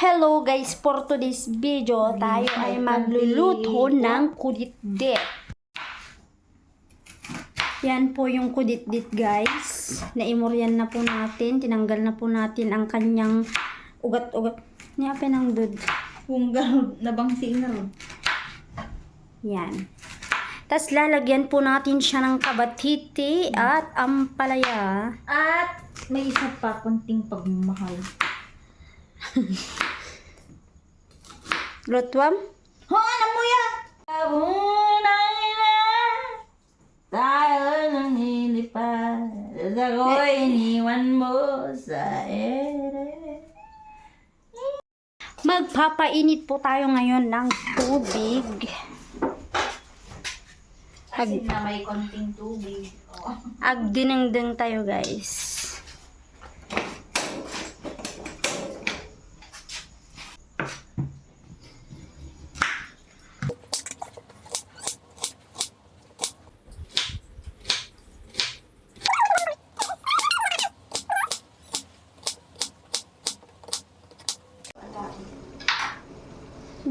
Hello guys, for today's video, tayo ay magluluto ng kuditdit. Yan po yung kuditdit guys. Naimoryan na po natin, tinanggal na po natin ang kanyang ugat-ugat. Niya ng dud. Kung gano'n, nabangsi na rin. Yan. Tapos lalagyan po natin siya ng kabatiti at ampalaya. At may isa pa, konting pagmamahal. Lutwam? Ho, ano mo yan? Abunang ina, tayo nang nilipad, at ako'y iniwan mo sa ere. Magpapainit po tayo ngayon ng tubig. Kasi na may konting tubig. Oh. Agdinengdeng tayo guys.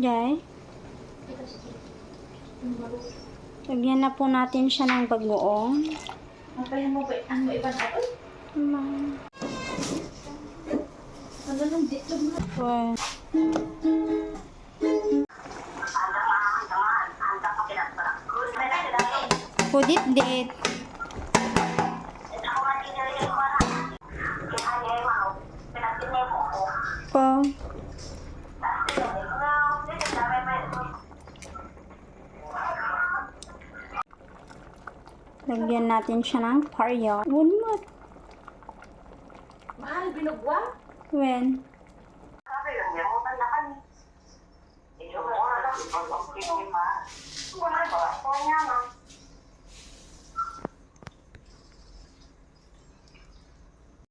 Jay. Lagyan na po natin siya ng bagoong. Mapayan mo ba? Ano iba na ito? Ano nang dito mo? Well. Kuditdit. Po. Lagyan natin siya ng paryo. Wunmot. Mahal, binugwa? When?